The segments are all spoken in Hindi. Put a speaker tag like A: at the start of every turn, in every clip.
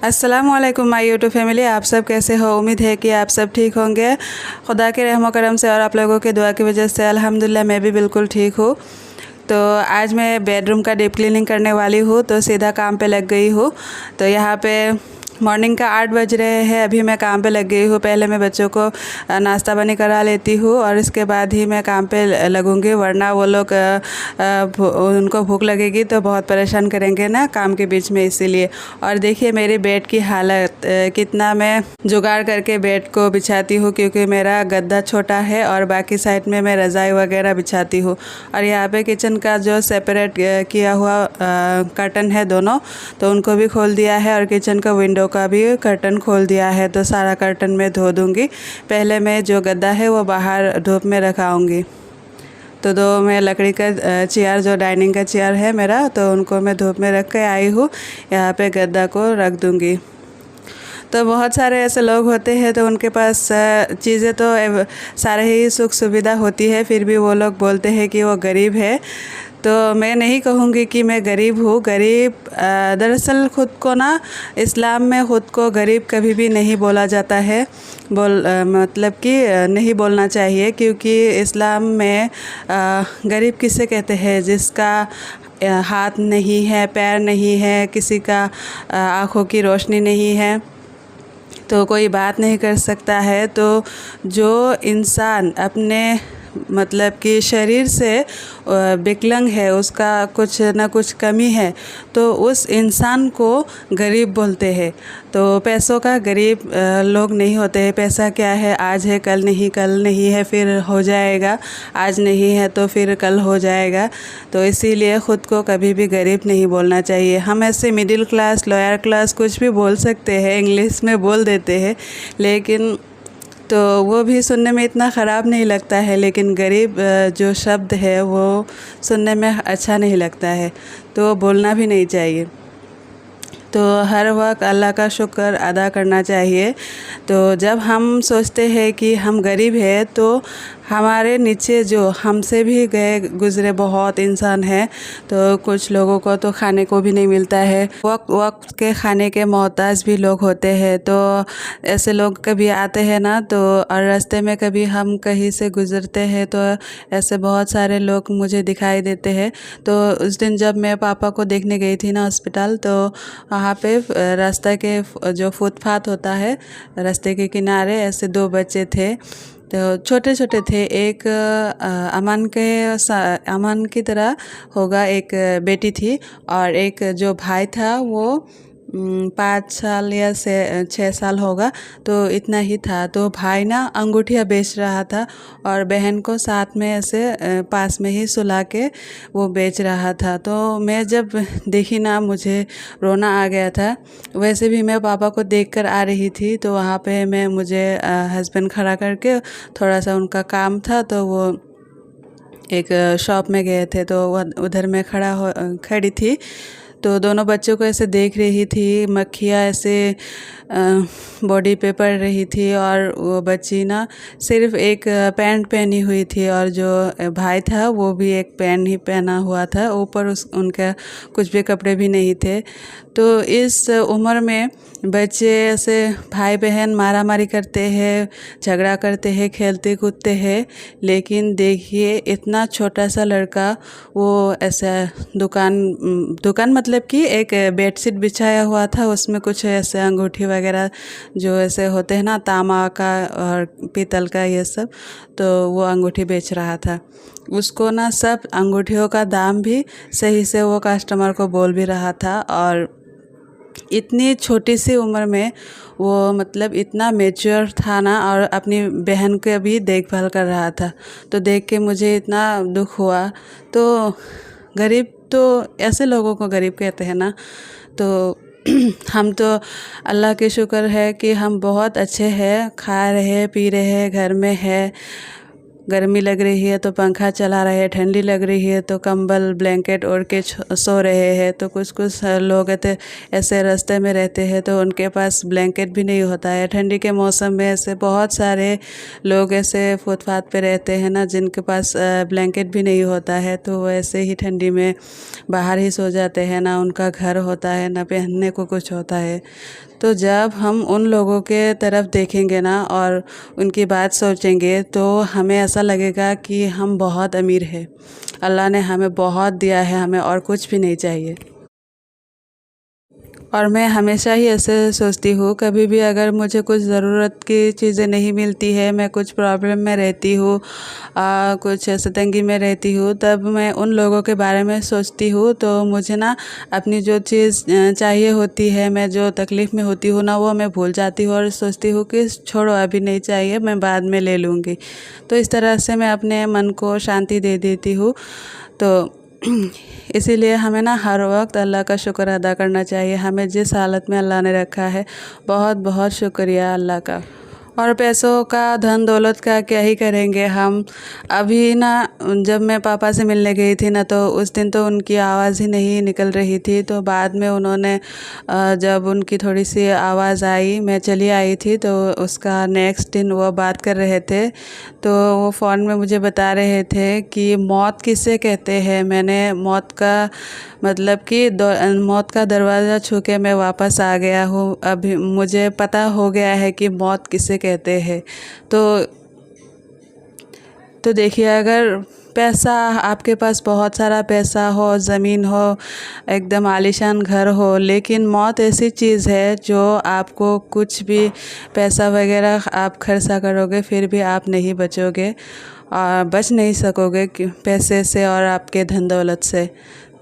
A: अस्सलाम वालेकुम माय यूट्यूब फैमिली। आप सब कैसे हो? उम्मीद है कि आप सब ठीक होंगे। खुदा के रहमो करम से और आप लोगों के दुआ की वजह से अल्हम्दुलिल्लाह मैं भी बिल्कुल ठीक हूँ। तो आज मैं बेडरूम का डीप क्लीनिंग करने वाली हूँ, तो सीधा काम पे लग गई हूँ। तो यहाँ पे मॉर्निंग का 8 बज रहे हैं, अभी मैं काम पे लग गई हूँ। पहले मैं बच्चों को नाश्ता पानी करा लेती हूँ और इसके बाद ही मैं काम पे लगूँगी, वरना वो लोग उनको भूख लगेगी तो बहुत परेशान करेंगे ना काम के बीच में, इसीलिए। और देखिए मेरी बेड की हालत, कितना मैं जुगाड़ करके बेड को बिछाती हूँ, क्योंकि मेरा गद्दा छोटा है और बाकी साइड में मैं रज़ाई वगैरह बिछाती हूँ। और यहाँ पे किचन का जो सेपरेट किया हुआ कर्टन है दोनों, तो उनको भी खोल दिया है और किचन का विंडो का भी कर्टन खोल दिया है। तो सारा कर्टन मैं धो दूँगी। पहले मैं जो गद्दा है वो बाहर धूप में रखाऊँगी। तो दो मैं लकड़ी का चेयर, जो डाइनिंग का चेयर है मेरा, तो उनको मैं धूप में रख के आई हूँ। यहाँ पे गद्दा को रख दूँगी। तो बहुत सारे ऐसे लोग होते हैं तो उनके पास चीज़ें तो सारे ही सुख सुविधा होती है, फिर भी वो लोग बोलते हैं कि वो गरीब है। तो मैं नहीं कहूँगी कि मैं गरीब हूँ। गरीब दरअसल ख़ुद को ना, इस्लाम में ख़ुद को गरीब कभी भी नहीं बोला जाता है। मतलब कि नहीं बोलना चाहिए, क्योंकि इस्लाम में गरीब किसे कहते हैं? जिसका हाथ नहीं है, पैर नहीं है, किसी का आँखों की रोशनी नहीं है, तो कोई बात नहीं कर सकता है। तो जो इंसान अपने मतलब कि शरीर से विकलांग है, उसका कुछ ना कुछ कमी है, तो उस इंसान को गरीब बोलते हैं। तो पैसों का गरीब लोग नहीं होते हैं। पैसा क्या है? आज है कल नहीं, कल नहीं है फिर हो जाएगा, आज नहीं है तो फिर कल हो जाएगा। तो इसीलिए ख़ुद को कभी भी गरीब नहीं बोलना चाहिए। हम ऐसे मिडिल क्लास, लोअर क्लास कुछ भी बोल सकते हैं, इंग्लिश में बोल देते हैं, लेकिन तो वो भी सुनने में इतना ख़राब नहीं लगता है। लेकिन गरीब जो शब्द है वो सुनने में अच्छा नहीं लगता है, तो बोलना भी नहीं चाहिए। तो हर वक्त अल्लाह का शुक्र अदा करना चाहिए। तो जब हम सोचते हैं कि हम गरीब हैं, तो हमारे नीचे जो हमसे भी गए गुज़रे बहुत इंसान हैं, तो कुछ लोगों को तो खाने को भी नहीं मिलता है। वक्त वक्त के खाने के मोहताज भी लोग होते हैं। तो ऐसे लोग कभी आते हैं ना, तो और रास्ते में कभी हम कहीं से गुज़रते हैं, तो ऐसे बहुत सारे लोग मुझे दिखाई देते हैं। तो उस दिन जब मैं पापा को देखने गई थी ना हॉस्पिटल, तो वहाँ पे रास्ते के जो फुटपाथ होता है, रास्ते के किनारे ऐसे 2 बच्चे थे। तो छोटे छोटे थे। एक अमन की तरह होगा, एक बेटी थी, और एक जो भाई था वो 5 साल या 6 साल होगा, तो इतना ही था। तो भाई ना अंगूठियाँ बेच रहा था और बहन को साथ में ऐसे पास में ही सुला के वो बेच रहा था। तो मैं जब देखी ना, मुझे रोना आ गया था। वैसे भी मैं पापा को देखकर आ रही थी, तो वहाँ पे मुझे हस्बैंड खड़ा करके, थोड़ा सा उनका काम था, तो वो एक शॉप में गए थे, तो उधर मैं खड़ी थी। तो दोनों बच्चों को ऐसे देख रही थी, मक्खियाँ ऐसे बॉडी पे पड़ रही थी, और वो बच्ची ना सिर्फ एक पैंट पहनी हुई थी, और जो भाई था वो भी एक पैंट ही पहना हुआ था, ऊपर उनका कुछ भी कपड़े भी नहीं थे। तो इस उम्र में बच्चे ऐसे भाई बहन मारा मारी करते हैं, झगड़ा करते हैं, खेलते कूदते हैं। लेकिन देखिए इतना छोटा सा लड़का, वो ऐसा दुकान मतलब कि एक बेडशीट बिछाया हुआ था, उसमें कुछ ऐसे अंगूठी वगैरह जो ऐसे होते हैं ना, तांबा का और पीतल का, ये सब, तो वो अंगूठी बेच रहा था। उसको ना सब अंगूठियों का दाम भी सही से वो कस्टमर को बोल भी रहा था, और इतनी छोटी सी उम्र में वो मतलब इतना मैच्योर था ना, और अपनी बहन के भी देखभाल कर रहा था। तो देख के मुझे इतना दुख हुआ। तो गरीब, तो ऐसे लोगों को गरीब कहते हैं ना। तो हम तो अल्लाह के शुक्र है कि हम बहुत अच्छे हैं, खा रहे हैं, पी रहे हैं, घर में है, गर्मी लग रही है तो पंखा चला रहे हैं, ठंडी लग रही है तो कंबल ब्लैंकेट ओढ़ के सो रहे हैं। तो कुछ कुछ लोग ऐसे रास्ते में रहते हैं तो उनके पास ब्लैंकेट भी नहीं होता है। ठंडी के मौसम में ऐसे बहुत सारे लोग ऐसे फुटपाथ पे रहते हैं ना, जिनके पास ब्लैंकेट भी नहीं होता है, तो वो ऐसे ही ठंडी में बाहर ही सो जाते हैं, ना उनका घर होता है ना पहनने को कुछ होता है। तो जब हम उन लोगों के तरफ देखेंगे ना और उनकी बात सोचेंगे तो हमें ऐसा लगेगा कि हम बहुत अमीर हैं, अल्लाह ने हमें बहुत दिया है, हमें और कुछ भी नहीं चाहिए। और मैं हमेशा ही ऐसे सोचती हूँ, कभी भी अगर मुझे कुछ ज़रूरत की चीज़ें नहीं मिलती है, मैं कुछ प्रॉब्लम में रहती हूँ, कुछ ऐसे तंगी में रहती हूँ, तब मैं उन लोगों के बारे में सोचती हूँ। तो मुझे ना अपनी जो चीज़ चाहिए होती है, मैं जो तकलीफ़ में होती हूँ ना, वो मैं भूल जाती हूँ और सोचती हूँ कि छोड़ो अभी नहीं चाहिए, मैं बाद में ले लूँगी। तो इस तरह से मैं अपने मन को शांति दे देती हूँ। तो इसीलिए हमें ना हर वक्त अल्लाह का शुक्र अदा करना चाहिए। हमें जिस हालत में अल्लाह ने रखा है, बहुत बहुत शुक्रिया अल्लाह का। और पैसों का, धन दौलत का क्या ही करेंगे हम। अभी ना जब मैं पापा से मिलने गई थी ना, तो उस दिन तो उनकी आवाज़ ही नहीं निकल रही थी। तो बाद में उन्होंने जब उनकी थोड़ी सी आवाज़ आई, मैं चली आई थी, तो उसका नेक्स्ट दिन वो बात कर रहे थे। तो वो फ़ोन में मुझे बता रहे थे कि मौत किसे कहते हैं। मैंने मौत का मतलब कि मौत का दरवाज़ा छू के मैं वापस आ गया हूँ। अभी मुझे पता हो गया है कि मौत किसे कहते हैं। तो देखिए, अगर पैसा, आपके पास बहुत सारा पैसा हो, ज़मीन हो, एकदम आलीशान घर हो, लेकिन मौत ऐसी चीज़ है जो आपको कुछ भी पैसा वगैरह आप खर्चा करोगे फिर भी आप नहीं बचोगे और बच नहीं सकोगे पैसे से और आपके धन दौलत से।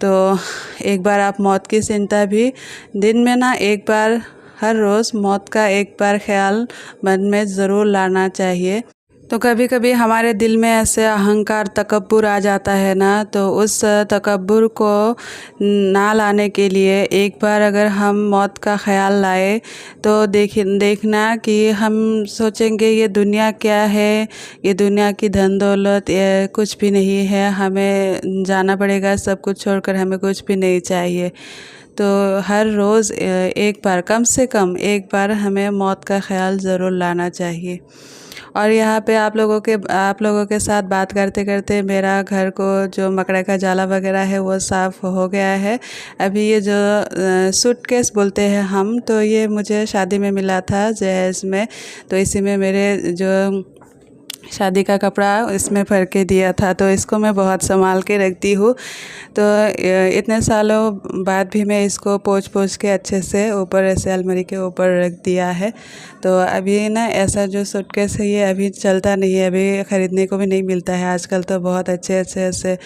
A: तो एक बार आप मौत की चिंता भी दिन में ना एक बार, हर रोज़ मौत का एक बार ख्याल मन में ज़रूर लाना चाहिए। तो कभी कभी हमारे दिल में ऐसे अहंकार, तकब्बुर आ जाता है ना, तो उस तकब्बुर को ना लाने के लिए एक बार अगर हम मौत का ख़्याल लाए तो देखना कि हम सोचेंगे ये दुनिया क्या है, ये दुनिया की धन दौलत ये कुछ भी नहीं है, हमें जाना पड़ेगा, सब कुछ छोड़कर हमें कुछ भी नहीं चाहिए। तो हर रोज़ एक बार, कम से कम एक बार हमें मौत का ख़्याल ज़रूर लाना चाहिए। और यहाँ पे आप लोगों के साथ बात करते करते मेरा घर को जो मकड़ा का जाला वगैरह है वो साफ़ हो गया है। अभी ये जो सूटकेस बोलते हैं हम, तो ये मुझे शादी में मिला था जहेज़ में। तो इसी में मेरे जो शादी का कपड़ा इसमें भर के दिया था, तो इसको मैं बहुत संभाल के रखती हूँ। तो इतने सालों बाद भी मैं इसको पोंछ के अच्छे से ऊपर ऐसे अलमारी के ऊपर रख दिया है। तो अभी ना ऐसा जो सूटकेस है ये अभी चलता नहीं है, अभी ख़रीदने को भी नहीं मिलता है। आजकल तो बहुत अच्छे ऐसे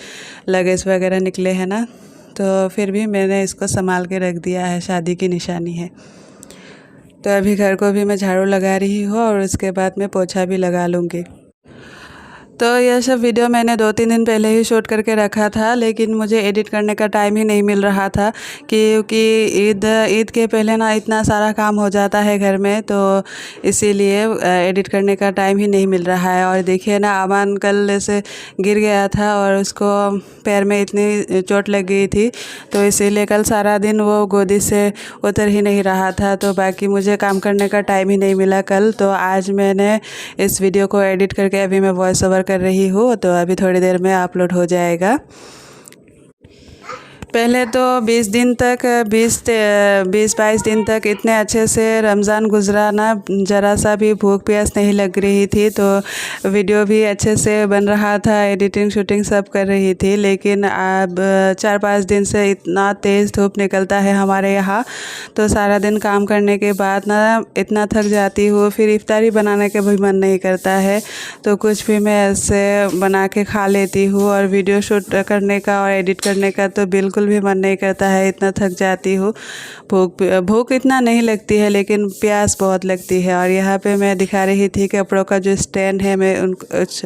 A: लगेज वगैरह निकले हैं ना, तो फिर भी मैंने इसको संभाल के रख दिया है, शादी की निशानी है। तो अभी घर को भी मैं झाड़ू लगा रही हूँ और उसके बाद मैं पोछा भी लगा लूँगी। तो यह सब वीडियो मैंने 2-3 दिन पहले ही शूट करके रखा था, लेकिन मुझे एडिट करने का टाइम ही नहीं मिल रहा था क्योंकि ईद के पहले ना इतना सारा काम हो जाता है घर में, तो इसीलिए एडिट करने का टाइम ही नहीं मिल रहा है। और देखिए ना, अमान कल ऐसे गिर गया था और उसको पैर में इतनी चोट लग गई थी, तो इसीलिए कल सारा दिन वो गोदी से उतर ही नहीं रहा था। तो बाकी मुझे काम करने का टाइम ही नहीं मिला कल। तो आज मैंने इस वीडियो को एडिट करके अभी मैं वॉइस ओवर कर रही हूँ, तो अभी थोड़ी देर में अपलोड हो जाएगा। पहले तो 20 दिन तक 20-22 दिन तक इतने अच्छे से रमज़ान गुजरा ना, ज़रा सा भी भूख प्यास नहीं लग रही थी। तो वीडियो भी अच्छे से बन रहा था, एडिटिंग शूटिंग सब कर रही थी। लेकिन अब 4-5 दिन से इतना तेज़ धूप निकलता है हमारे यहाँ, तो सारा दिन काम करने के बाद ना इतना थक जाती हूँ, फिर इफ्तारी बनाने का भी मन नहीं करता है। तो कुछ भी मैं ऐसे बना के खा लेती हूँ, और वीडियो शूट करने का और एडिट करने का तो बिल्कुल बिल्कुल भी मन नहीं करता है, इतना थक जाती हूँ। भूख इतना नहीं लगती है लेकिन प्यास बहुत लगती है। और यहाँ पे मैं दिखा रही थी कपड़ों का जो स्टैंड है, मैं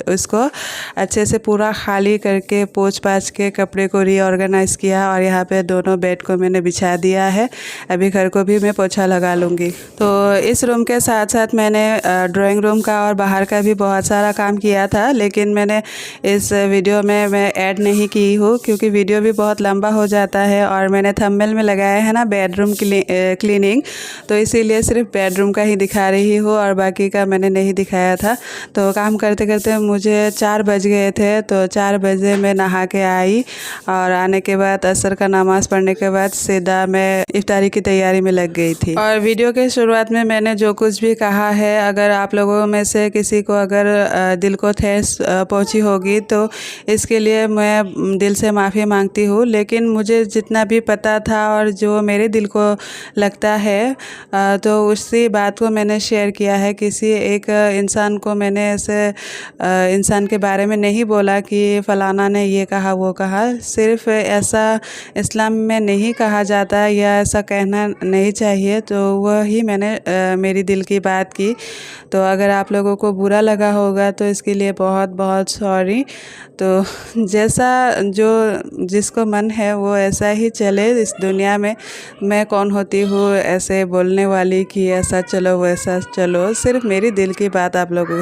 A: उसको अच्छे से पूरा खाली करके पोंछ पाछ के कपड़े को रीऑर्गेनाइज़ किया। और यहाँ पे दोनों बेड को मैंने बिछा दिया है। अभी घर को भी मैं पोछा लगा लूँगी। तो इस रूम के साथ साथ मैंने ड्राइंग रूम का और बाहर का भी बहुत सारा काम किया था, लेकिन मैंने इस वीडियो में मैं ऐड नहीं की हूँ क्योंकि वीडियो भी बहुत लंबा हो जाता है। और मैंने थंबनेल में लगाया है ना बेडरूम क्लीनिंग, तो इसीलिए सिर्फ बेडरूम का ही दिखा रही हूँ और बाकी का मैंने नहीं दिखाया था। तो काम करते करते मुझे 4 बज गए थे। तो 4 बजे मैं नहा के आई और आने के बाद असर का नमाज़ पढ़ने के बाद सीधा मैं इफ्तारी की तैयारी में लग गई थी। और वीडियो के शुरुआत में मैंने जो कुछ भी कहा है, अगर आप लोगों में से किसी को अगर दिल को ठेस पहुंची होगी तो इसके लिए मैं दिल से माफ़ी मांगती हूँ। लेकिन मुझे जितना भी पता था और जो मेरे दिल को लगता है तो उसी बात को मैंने शेयर किया है। किसी एक इंसान को मैंने ऐसे इंसान के बारे में नहीं बोला कि फ़लाना ने ये कहा वो कहा। सिर्फ ऐसा इस्लाम में नहीं कहा जाता या ऐसा कहना नहीं चाहिए, तो वही मैंने मेरी दिल की बात की। तो अगर आप लोगों को बुरा लगा होगा तो इसके लिए बहुत बहुत सॉरी। तो जैसा जो जिसको मन है वो ऐसा ही चले इस दुनिया में। मैं कौन होती हूँ ऐसे बोलने वाली कि ऐसा चलो वैसा चलो। सिर्फ मेरी दिल की बात आप लोगों